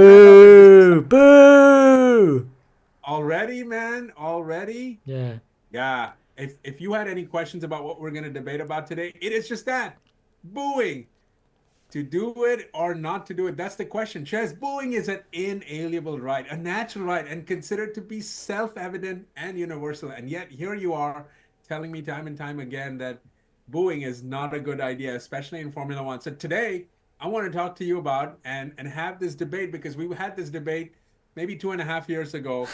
And on the business Boo! Boo! already, man, already. Yeah. Yeah. If you had any questions about what we're going to debate about today, it is just that booing. To do it or not to do it, that's the question. Chess, booing is an inalienable right, a natural right, and considered to be self-evident and universal. And yet here you are telling me time and time again that booing is not a good idea, especially in Formula One. So today I want to talk to you about and have this debate because we had this debate maybe 2.5 years ago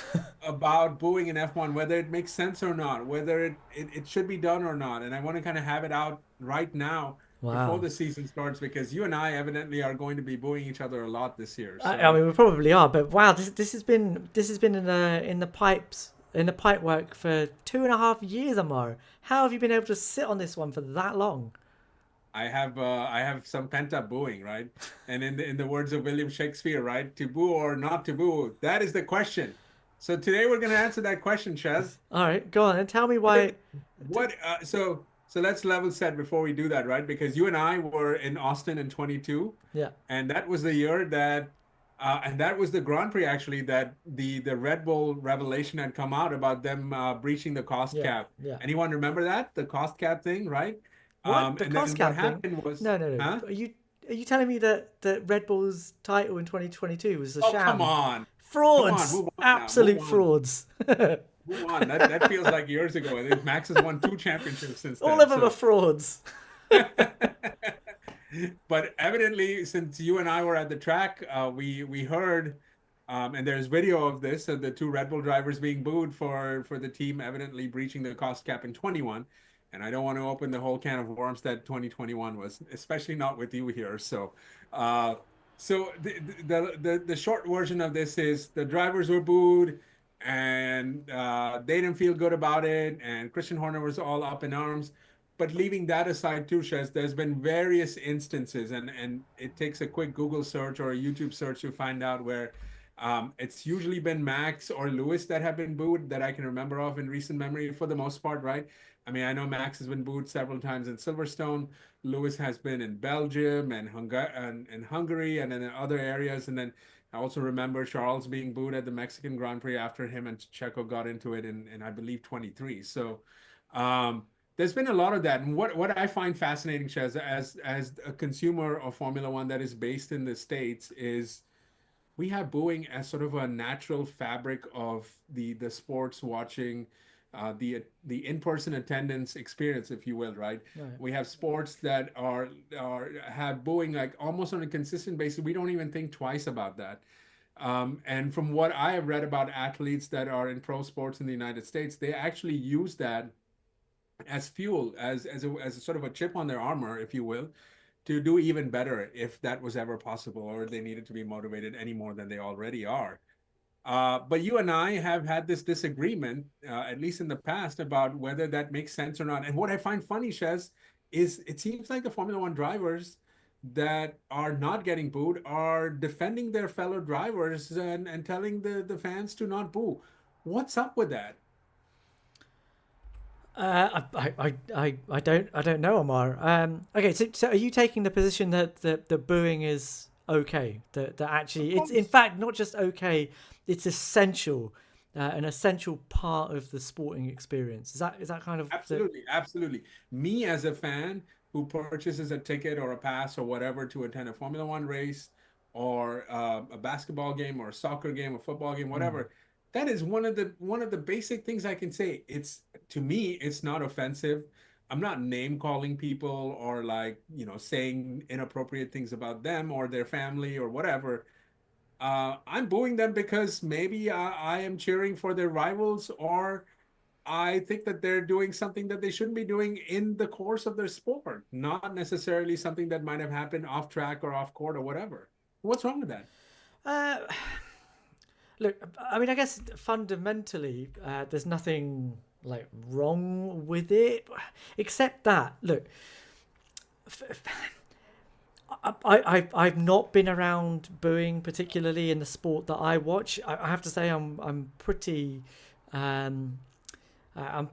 about booing in F1, whether it makes sense or not, whether it should be done or not. And I want to kind of have it out right now before Wow. the season starts because you and I evidently are going to be booing each other a lot this year. I So mean, we probably are, but wow, this has been in the pipe work for 2.5 years, Amar. How have you been able to sit on this one for that long? I have some pent up booing, right? And in the words of William Shakespeare, right? To boo or not to boo, that is the question. So today we're going to answer that question, Chaz. All right, go on and tell me What why. so let's level set before we do that, right? Because you and I were in Austin in 22, Yeah, and that was the year that and that was the Grand Prix actually that the Red Bull revelation had come out about them breaching the cost yeah, cap. yeah. Anyone remember that? The cost cap thing, right? What, the And cost then what cap thing? happened was, No, no, no. huh? Are you telling me that Red Bull's title in 2022 was a Oh, come sham? on. Come on, Frauds, move on now. Move absolute on. frauds. Move on. That feels like years ago. I think Max has won two championships since All then. of them are So frauds. but evidently, since you and I were at the track, we heard, and there's video of this of the two Red Bull drivers being booed for the team evidently breaching the cost cap in 21. And I don't want to open the whole can of worms that 2021 was, especially not with you here. Uh, so the short version of this is the drivers were booed, and they didn't feel good about it, and Christian Horner was all up in arms. But leaving that aside too, Shez, there's been various instances, and it takes a quick Google search or a YouTube search to find out where it's usually been Max or Lewis that have been booed that I can remember of in recent memory for the most part, right? I mean, I know Max has been booed several times in Silverstone. Lewis has been in Belgium and Hungary and then in other areas. And then I also remember Charles being booed at the Mexican Grand Prix after him and Checo got into it in I believe 23. So um, there's been a lot of that. And what I find fascinating, Chaz, as a consumer of Formula One that is based in the States, is we have booing as sort of a natural fabric of the sports watching, the in-person attendance experience, if you will, right? Right. We have sports that are have booing like almost on a consistent basis. We don't even think twice about that. And from what I have read about athletes that are in pro sports in the United States, they actually use that as fuel, as a sort of a chip on their armor, if you will, to do even better if that was ever possible, or they needed to be motivated any more than they already are. But you and I have had this disagreement, at least in the past, about whether that makes sense or not. And what I find funny, Shez, is it seems like the Formula One drivers that are not getting booed are defending their fellow drivers and telling the fans to not boo. What's up with that? I don't know, Amar. Okay, so are you taking the position that the booing is okay? That Of actually it's in course. fact not just okay, it's essential, an essential part of the sporting experience. Is that kind of the Absolutely, absolutely. Me as a fan who purchases a ticket or a pass or whatever to attend a Formula One race or a basketball game or a soccer game, a football game, mm, whatever, that is one of the basic things I can say. It's to me, it's not offensive. I'm not name calling people or like, saying inappropriate things about them or their family or whatever. I'm booing them because maybe I am cheering for their rivals, or I think that they're doing something that they shouldn't be doing in the course of their sport, not necessarily something that might have happened off track or off court or whatever. What's wrong with that? uh, look. I mean, I guess fundamentally, there's nothing like wrong with it, except that look. I've not been around booing particularly in the sport that I watch. I have to say I'm pretty um, I'm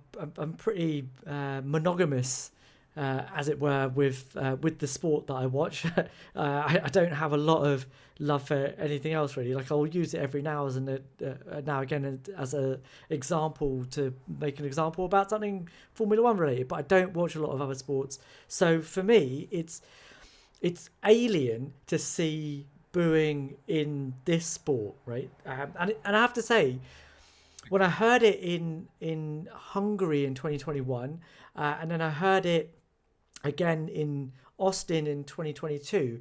pretty monogamous as it were, with the sport that I watch. I don't have a lot of love for anything else really. Like I'll use it every now and now again as a example to make an example about something Formula One related, but I don't watch a lot of other sports. So for me, it's alien to see booing in this sport, right? And I have to say, when I heard it in Hungary in 2021, and then I heard it again in Austin in 2022,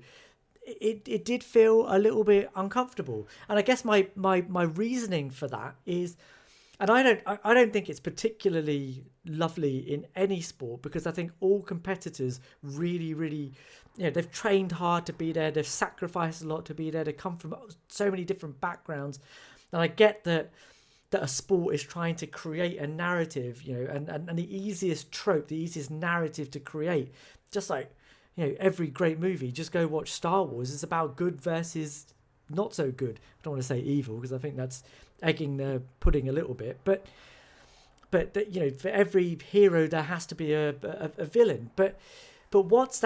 it did feel a little bit uncomfortable. And I guess my reasoning for that is, and I don't think it's particularly lovely in any sport, because I think all competitors really, they've trained hard to be there, they've sacrificed a lot to be there, they come from so many different backgrounds, and I get that a sport is trying to create a narrative, and the easiest trope, the easiest narrative to create, just like, every great movie, just go watch Star Wars, it's about good versus not so good. I don't want to say evil, because I think that's egging the pudding a little bit, but for every hero there has to be a villain. But what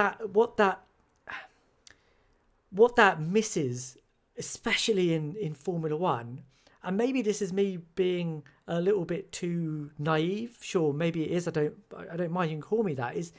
that misses, especially in Formula One, and maybe this is me being a little bit too naive, sure, maybe it is, I don't mind, you can call me that, is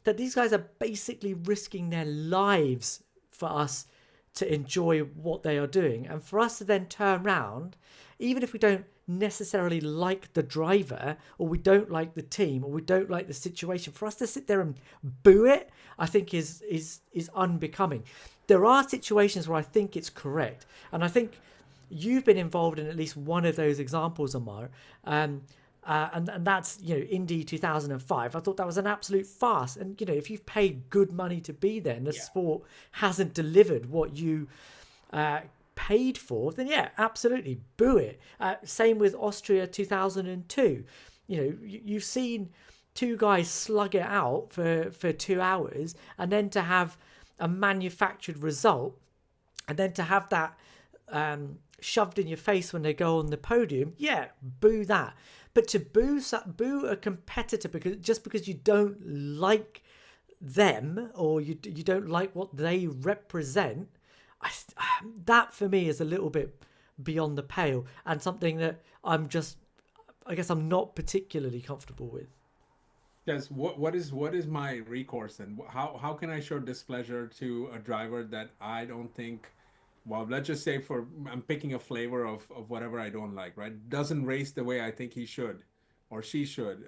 that these guys are basically risking their lives for us to enjoy what they are doing, and for us to then turn around, even if we don't necessarily like the driver, or we don't like the team, or we don't like the situation, for us to sit there and boo it, I think is unbecoming. There are situations where I think it's correct, and I think you've been involved in at least one of those examples, Ammar, and that's Indy 2005. I thought that was an absolute farce, and if you've paid good money to be there and the sport hasn't delivered what you paid for, then absolutely boo it. Same with Austria 2002. You've seen two guys slug it out for 2 hours, and then to have a manufactured result, and then to have that shoved in your face when they go on the podium, boo that. But to boo a competitor because you don't like them, or you don't like what they represent, that for me is a little bit beyond the pale, and something that I guess I'm not particularly comfortable with. Yes, what is my recourse, and how can I show displeasure to a driver that I don't think, well, let's just say, I'm picking a flavor of whatever I don't like, right? Doesn't race the way I think he should or she should.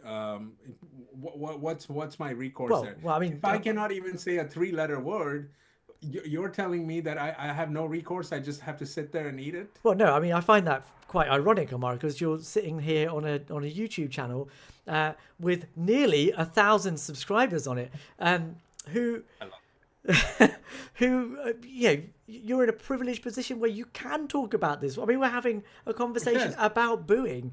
What's my recourse there? Well, I mean, If I cannot even say a 3-letter word, you're telling me that I have no recourse. I just have to sit there and eat it. Well, no, I mean, I find that quite ironic, Ammar, because you're sitting here on a YouTube channel with nearly 1,000 subscribers on it, who you're in a privileged position where you can talk about this. I mean, we're having a conversation about booing,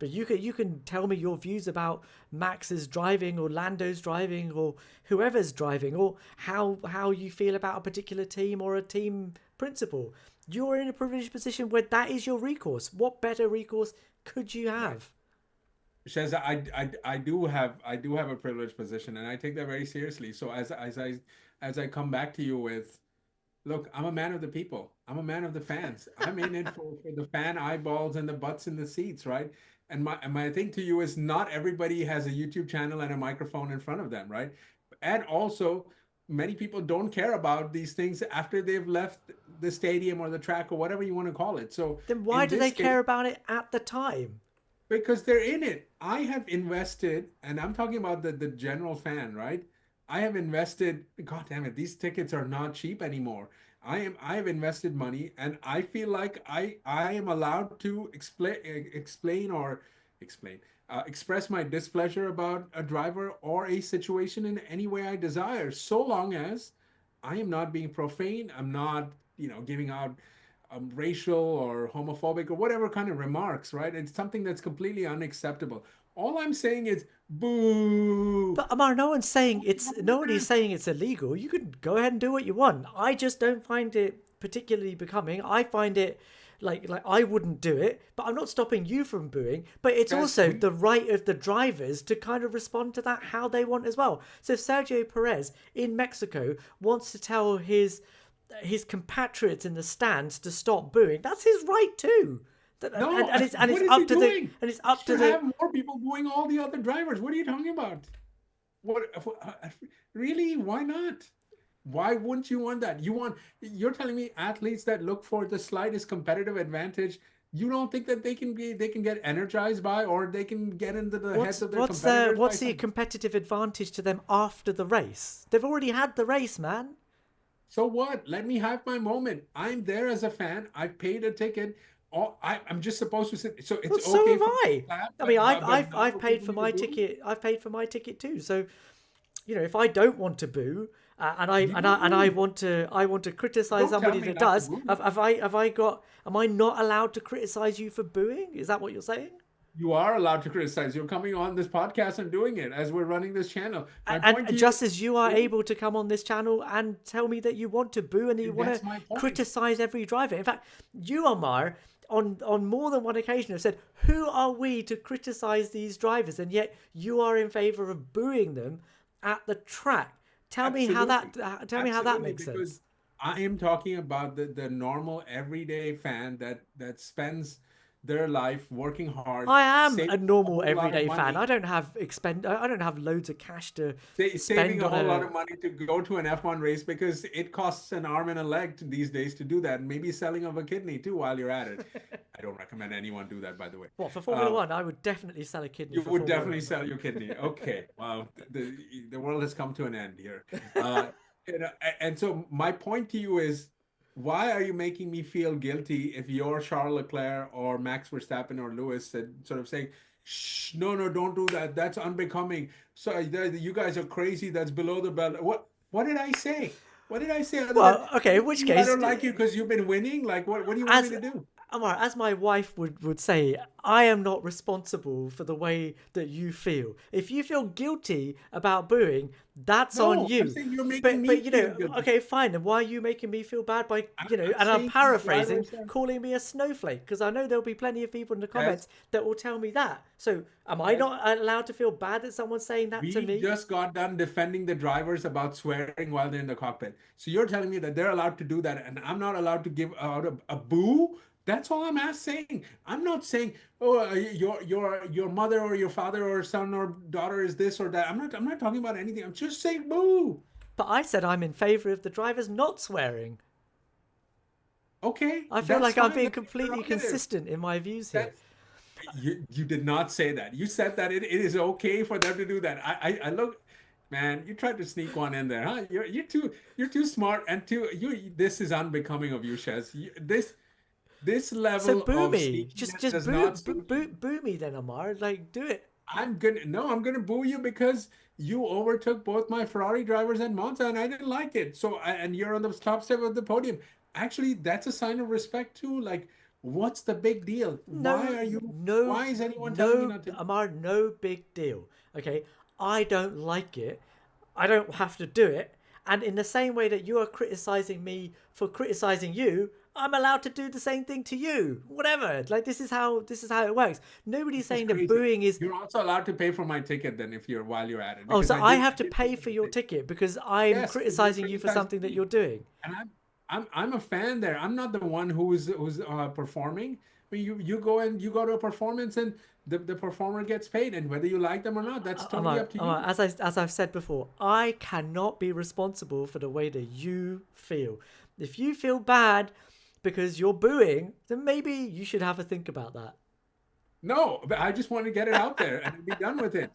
but you can tell me your views about Max's driving, or Lando's driving, or whoever's driving, or how you feel about a particular team or a team principal. You're in a privileged position where that is your recourse. What better recourse could you have? Shez, I do have a privileged position, and I take that very seriously. So as I come back to you with, look, I'm a man of the people. I'm a man of the fans. I'm in it for the fan eyeballs and the butts in the seats, right? And my thing to you is, not everybody has a YouTube channel and a microphone in front of them, right? And also, many people don't care about these things after they've left the stadium or the track or whatever you want to call it. So then why do they care about it at the time? Because they're in it. I have invested, and I'm talking about the general fan, right? I have invested, God damn it, these tickets are not cheap anymore. I have invested money, and I feel like I am allowed to express my displeasure about a driver or a situation in any way I desire, so long as I am not being profane. I'm not, giving out racial or homophobic or whatever kind of remarks, right? It's something that's completely unacceptable. All I'm saying is boo. But Ammar, nobody's saying it's illegal. You can go ahead and do what you want. I just don't find it particularly becoming. I find it like I wouldn't do it, but I'm not stopping you from booing. But it's That's also sweet. the right of the drivers to kind of respond to that how they want as well. So if Sergio Perez in Mexico wants to tell his compatriots in the stands to stop booing, that's his right too. No, And what it's is he up to doing? the Should have more people booing all the other drivers. What are you talking about? Really? Why not? Why wouldn't you want that? You're telling me athletes that look for the slightest competitive advantage, you don't think that they can get energized by, or they can get into the heads of their competitors by what's the some. competitive advantage to them after the race? They've already had the race, man. So what? Let me have my moment. I'm there as a fan. I paid a ticket. I'm just supposed to sit. So Well, it's so okay have for me to I. clap, I mean, but not I've okay paid for for me to my boo. ticket. I've paid for my ticket too. So if I don't want to boo, You don't boo. I want to criticize Don't tell somebody me that not to does. boo. Have I got? Am I not allowed to criticize you for booing? Is that what you're saying? You are allowed to criticize. You're coming on this podcast and doing it as we're running this channel. My point to And you just is, as you are boo, able to come on this channel and tell me that you want to boo and that you want to that's my point. criticize every driver. In fact, you, Omar, on more than one occasion have said, "Who are we to criticize these drivers?" And yet you are in favor of booing them at the track. Absolutely. Tell me how that Absolutely. makes Because sense. I am talking about the normal everyday fan that spends their life working hard, I am a saving a normal whole lot of everyday fan. money, I don't have loads of cash to saving spend a on whole lot a. of money to go to an F1 race because it costs an arm and a leg these days to do that. Maybe selling of a kidney too while you're at it. I don't recommend anyone do that, by the way. What, for Formula Uh, One? I would definitely sell a kidney you for would Formula definitely One. sell your kidney. Okay, well, the world has come to an end here. Uh, and so my point to you is, why are you making me feel guilty if you're Charles Leclerc or Max Verstappen or Lewis said, sort of saying, "Shh, no, no, don't do that. That's unbecoming. So you guys are crazy. That's below the belt." What did I say? What did I say other than Well, okay. In which I case, don't like you because you've been winning? Like, what do you want me as to do? Amar, as my wife would say, I am not responsible for the way that you feel. If you feel guilty about booing, that's on No, I'm you. saying you're making me But feel guilty. okay, fine. And why are you making me feel bad by I'm And I'm saying these paraphrasing, drivers are. calling me a snowflake? Because I know there'll be plenty of people in the Yes, comments that will tell me that. So am I yes. not allowed to feel bad that someone's saying that to We me? just got done defending the drivers about swearing while they're in the cockpit. So you're telling me that they're allowed to do that, and I'm not allowed to give out a boo? That's all I'm saying. I'm not saying, oh, your mother or your father or son or daughter is this or that. I'm not talking about anything. I'm just saying boo. But I said I'm in favour of the drivers not swearing. Okay, I feel that's like I'm fine. being That's your completely prerogative. consistent in my views here. That's you did not say that. You said that it is okay for them to do that. I look, man, you tried to sneak one in there, huh? You're too smart and too you this is unbecoming of you, Shez. This So level boo of me. sneakiness does Boo, not suit you. boo me then, Amar. Like, do it. I'm gonna boo you because you overtook both my Ferrari drivers at Monza and I didn't like it. And you're on the top step of the podium. Actually, that's a sign of respect too. Like, what's the big deal? No, Why is anyone telling me not to? Amar, no big deal. Okay, I don't like it. I don't have to do it. And in the same way that you are criticizing me for criticizing you, I'm allowed to do the same thing to you. Whatever. Like this is how it works. Nobody's This is saying that crazy. booing is. You're also allowed to pay for my ticket then if you're while you're at it Oh, because so I have I to did pay pay for for the your ticket. ticket because I'm Yes, because you're criticizing you for criticizing something that me, you're doing. and I'm a fan there. I'm not the one who's performing. I mean, you go and you go to a performance and the performer gets paid, and whether you like them or not, that's totally up to you. As I've said before, I cannot be responsible for the way that you feel. If you feel bad because you're booing, then maybe you should have a think about that. No, but I just want to get it out there and be done with it.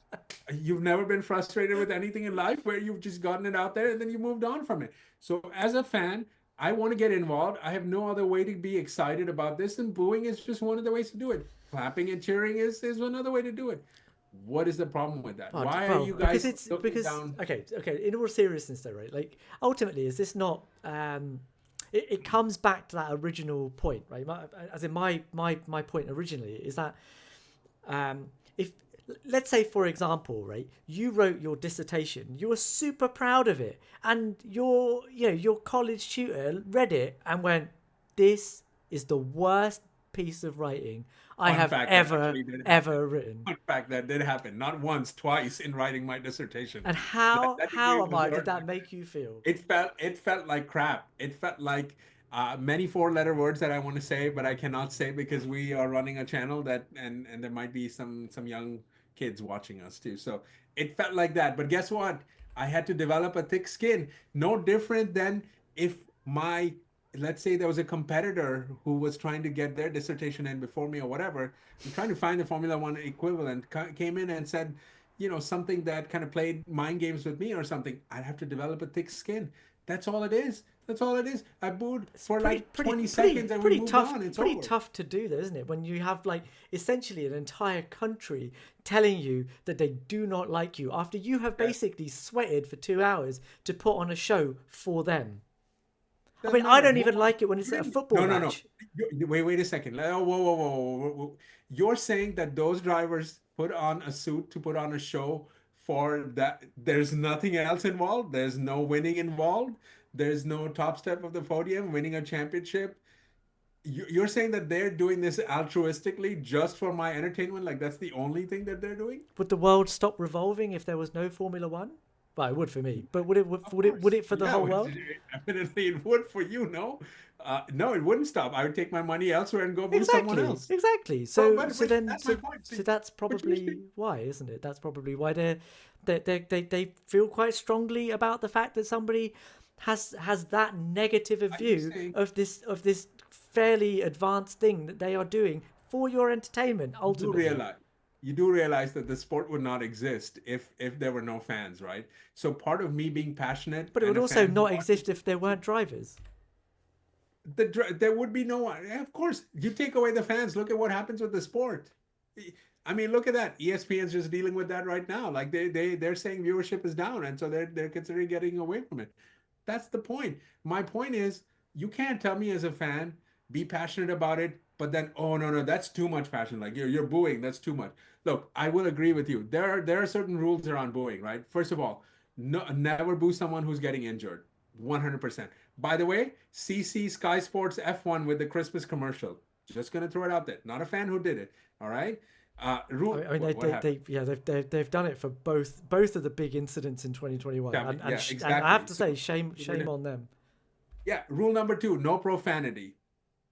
You've never been frustrated with anything in life where you've just gotten it out there and then you moved on from it. So as a fan, I want to get involved. I have no other way to be excited about this, and booing is just one of the ways to do it. Clapping and cheering is another way to do it. What is the problem with that? Why are you Because guys looking because down? okay. In all seriousness, though, right? Like ultimately, is this not? It comes back to that original point, right? As in my point originally is that if let's say for example, right, you wrote your dissertation, you were super proud of it, and your college tutor read it and went, "This is the worst piece of writing I Fun have fact, that ever, actually did happen. ever written. Fun fact, that did happen. Not once, twice in writing my dissertation. And That, how, that degree how am was I, did earned. that make you feel? It felt like crap. It felt like many four-letter words that I want to say, but I cannot say because we are running a channel that, and there might be some young kids watching us too. So it felt like that. But guess what? I had to develop a thick skin. No different than if my, let's say there was a competitor who was trying to get their dissertation in before me or whatever. I'm trying to find the Formula One equivalent. Came in and said, something that kind of played mind games with me or something. I'd have to develop a thick skin. That's all it is. That's all it is. I booed It's for pretty, like pretty, 20 pretty, seconds and we pretty moved tough. on. It's Pretty over. tough to do, though, isn't it? When you have like essentially an entire country telling you that they do not like you after you have Yes. basically sweated for 2 hours to put on a show for them. I Doesn't mean, I matter. don't Move even on. like it when it's a Really? football No, no, no. match. Wait a second. Oh, whoa, whoa, whoa, whoa, whoa. You're saying that those drivers put on a suit to put on a show for that. There's nothing else involved. There's no winning involved. There's no top step of the podium, winning a championship. You're saying that they're doing this altruistically just for my entertainment? Like that's the only thing that they're doing? Would the world stop revolving if there was no Formula One? Well, it would for me, but Of would course. it for the Yeah, whole world? definitely it would for you, no? No, it wouldn't stop. I would take my money elsewhere and go boo someone Exactly, else. exactly. But So, but so but then, that's my so, point. See, so that's but you're probably saying, why, isn't it? That's probably why they feel quite strongly about the fact that somebody has that negative a are you view saying of this fairly advanced thing that they are doing for your entertainment you do ultimately. realize you do realize that the sport would not exist if there were no fans, right? So part of me being passionate But it would and a also fan who not watches exist if there weren't drivers. there would be no one. Of course, you take away the fans. Look at what happens with the sport. I mean, look at that. ESPN's just dealing with that right now. Like they're saying viewership is down, and so they're considering getting away from it. That's the point. My point is, you can't tell me as a fan, be passionate about it, but then, oh no, no, that's too much passion. Like you're booing, that's too much. Look, I will agree with you. There are certain rules around booing, right? First of all, no, never boo someone who's getting injured. 100%. By the way, CC Sky Sports F1 with the Christmas commercial. Just gonna throw it out there. Not a fan who did it. All right. Rule. I mean, What happened? they've done it for both of the big incidents in 2021, Tell me. Yeah, and I have exactly. to So say, shame on them. yeah, rule number two: no profanity.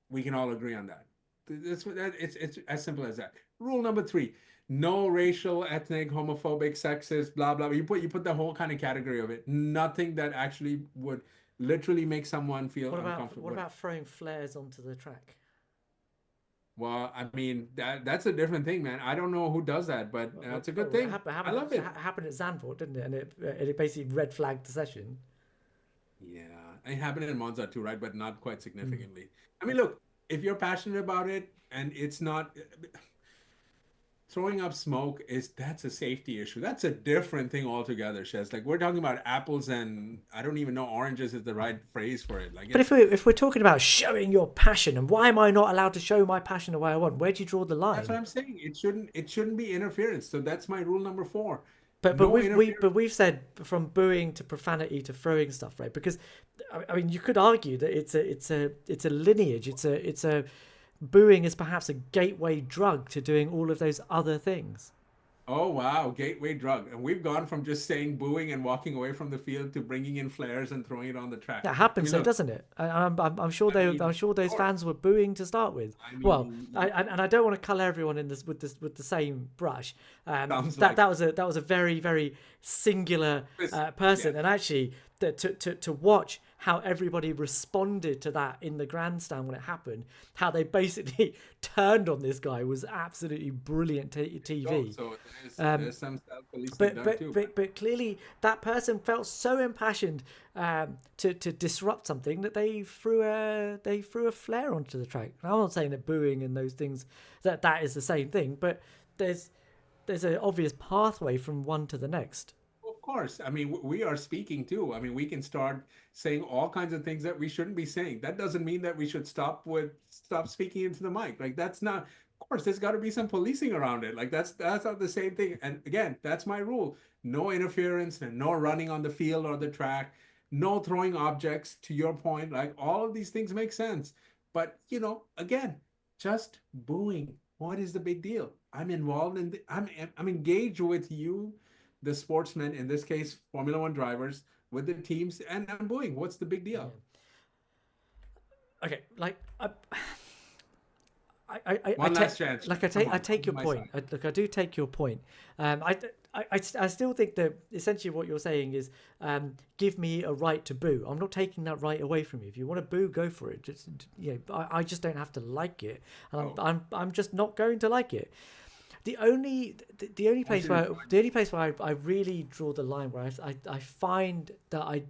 We can all agree on that. It's as simple as that. Rule number three: no racial, ethnic, homophobic, sexist, blah blah. You put the whole kind of category of it. Nothing that actually would literally make someone feel What uncomfortable. about throwing flares onto the track? Well, I mean that's a different thing, man. I don't know who does that, but it's a good Well, thing. I love it. happened at Zandvoort, didn't it? And it basically red flagged the session. Yeah, it happened in Monza too, right? But not quite Mm. significantly. I mean, look, if you're passionate about it and it's not throwing up smoke, that's a safety issue. That's a different thing altogether, Shez. Like we're talking about apples and I don't even know oranges is the right phrase for it. Like But it's if we're talking about showing your passion, and why am I not allowed to show my passion the way I want? Where do you draw the that's what line? I'm saying. It shouldn't be interference. So that's my rule number four. But No interference. we've said from booing to profanity to throwing stuff, right? Because I mean, you could argue that it's a lineage. It's a booing is perhaps a gateway drug to doing all of those other things. Oh wow, gateway drug. And we've gone from just saying booing and walking away from the field to bringing in flares and throwing it on the track. That I happens mean, though, look, doesn't it? I'm sure I mean, I'm sure of those course. fans were booing to start with. I Well, mean, and I don't want to colour everyone in this with the same brush. sounds like That was a very singular yeah. person, and actually to watch how everybody responded to that in the grandstand when it happened, how they basically turned on this guy was absolutely brilliant Go. TV. So Um, there's some self-policing done too. but clearly that person felt so impassioned to disrupt something that they threw a flare onto the track. And I'm not saying that booing and those things that is the same thing, but there's an obvious pathway from one to the next. Of course. I mean, we are speaking too. I mean, we can start saying all kinds of things that we shouldn't be saying. That doesn't mean that we should stop speaking into the mic. Like that's not. Of course, there's got to be some policing around it. Like that's not the same thing. And again, that's my rule: no interference and no running on the field or the track, no throwing objects. To your point, like all of these things make sense. But again, just booing. What is the big deal? I'm involved in I'm engaged with you, the sportsmen, in this case, Formula One drivers, with the teams, and I'm booing. What's the big deal? Yeah. Okay. I One take last chance. like Come I on, take on your my point. side. Look, I do take your point. I still think that essentially what you're saying is give me a right to boo. I'm not taking that right away from you. If you want to boo, go for it. Just I just don't have to like it, and Oh, I'm just not going to like it. The only I want place you to where join. I really draw the line where I find that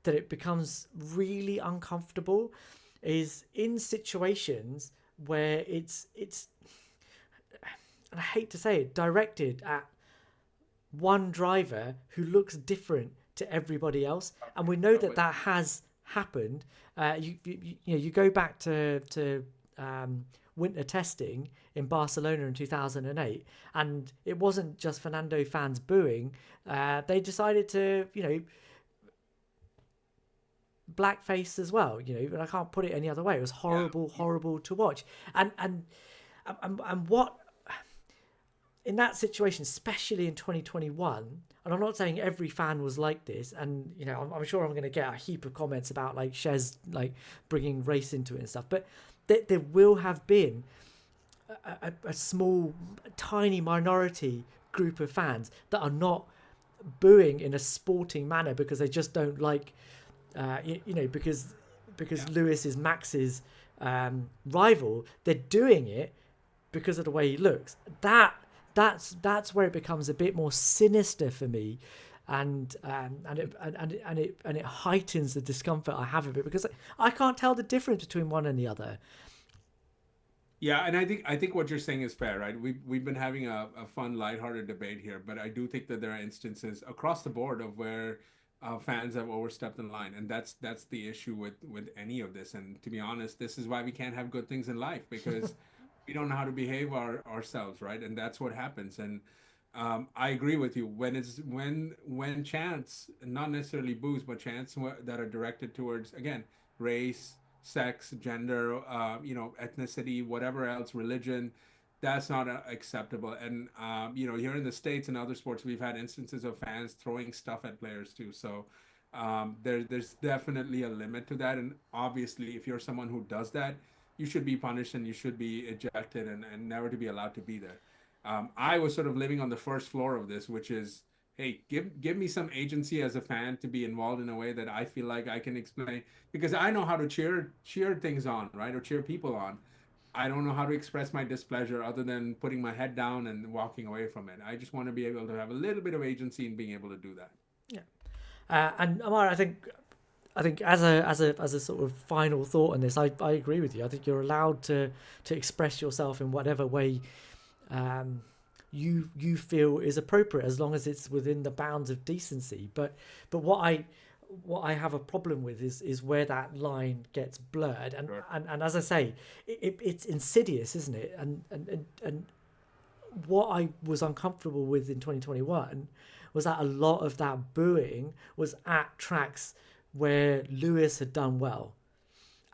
it becomes really uncomfortable is in situations where it's and I hate to say it, directed at one driver who looks different to everybody else, and we know Go that with that has happened. You go back to winter testing in Barcelona in 2008, and it wasn't just Fernando fans booing. They decided to blackface as well. And I can't put it any other way. It was yeah. horrible, horrible to watch. And what in that situation, especially in 2021, and I'm not saying every fan was like this, and I'm sure I'm going to get a heap of comments about like Shez like bringing race into it and stuff, but there will have been a small, tiny minority group of fans that are not booing in a sporting manner because they just don't like, because Yeah. Lewis is Max's rival. They're doing it because of the way he looks. That's where it becomes a bit more sinister for me, and it heightens the discomfort I have of it because I can't tell the difference between one and the other. Yeah, and I think what you're saying is fair, right? We've been having a fun, lighthearted debate here, but I do think that there are instances across the board of where fans have overstepped the line, and that's the issue with any of this. And to be honest, this is why we can't have good things in life because we don't know how to behave ourselves, right? And that's what happens. And I agree with you when chants, not necessarily boos, but chants that are directed towards again race, sex, gender, ethnicity, whatever else, religion. That's not acceptable. And here in the States and other sports, we've had instances of fans throwing stuff at players too. So there's definitely a limit to that. And obviously, if you're someone who does that, you should be punished and you should be ejected and never to be allowed to be there. I was sort of living on the first floor of this, which is, hey, give me some agency as a fan to be involved in a way that I feel like I can explain because I know how to cheer things on, right, or cheer people on. I don't know how to express my displeasure other than putting my head down and walking away from it. I just want to be able to have a little bit of agency in being able to do that. Yeah. And Amar, I think as a sort of final thought on this, I agree with you. I think you're allowed to express yourself in whatever way um, you feel is appropriate, as long as it's within the bounds of decency. But what I have a problem with is where that line gets blurred, and Sure. and, and as I say, it's insidious, isn't it? And what I was uncomfortable with in 2021 was that a lot of that booing was at tracks where Lewis had done well,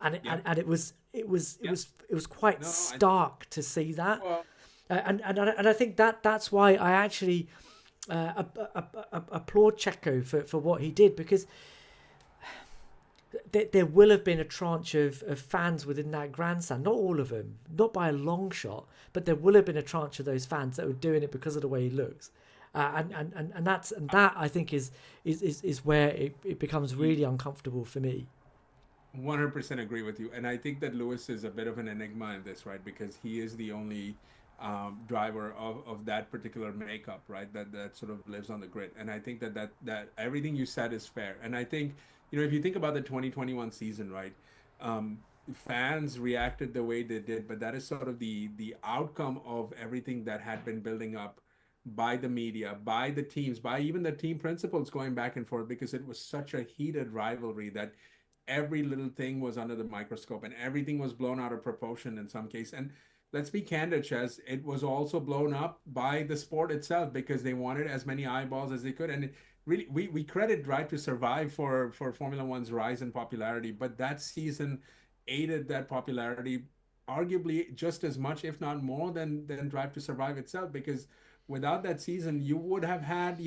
and it, Yeah. and it was it was it Yeah. was it was quite No, no. stark to see that, Well, and I think that's why I actually applaud Checo for what he did, because there will have been a tranche of fans within that grandstand, not all of them, not by a long shot, but there will have been a tranche of those fans that were doing it because of the way he looks. And that I think is where it becomes really uncomfortable for me. 100% agree with you. And I think that Lewis is a bit of an enigma in this, right? Because he is the only driver of that particular makeup, right? That sort of lives on the grid. And I think that everything you said is fair. And I think, if you think about the 2021 season, right? Um, Fans reacted the way they did, but that is sort of the outcome of everything that had been building up by the media, by the teams, by even the team principals going back and forth because it was such a heated rivalry that every little thing was under the microscope and everything was blown out of proportion in some case. And let's be candid, Chess, it was also blown up by the sport itself because they wanted as many eyeballs as they could. And it really, we credit Drive to Survive for Formula One's rise in popularity, but that season aided that popularity arguably just as much, if not more, than Drive to Survive itself. Because without that season, you would have had,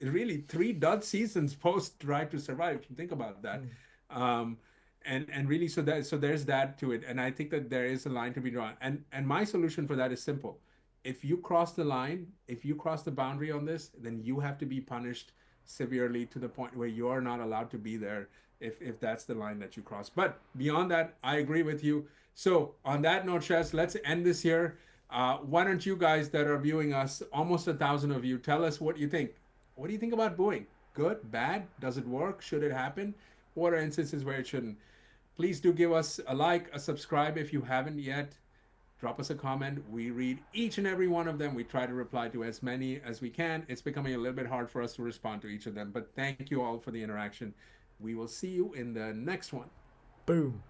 really three dud seasons post Drive to Survive. If you think about that, Mm. um, and really, so there's that to it. And I think that there is a line to be drawn. And my solution for that is simple. If you cross the line, if you cross the boundary on this, then you have to be punished severely to the point where you are not allowed to be there if that's the line that you cross. But beyond that, I agree with you. So on that note, Shez, let's end this here. Why don't you guys that are viewing us, almost 1,000 of you, tell us what you think. What do you think about booing? Good, bad? Does it work? Should it happen? What are instances where it shouldn't? Please do give us a like, a subscribe if you haven't yet. Drop us a comment. We read each and every one of them. We try to reply to as many as we can. It's becoming a little bit hard for us to respond to each of them, but thank you all for the interaction. We will see you in the next one. Boom.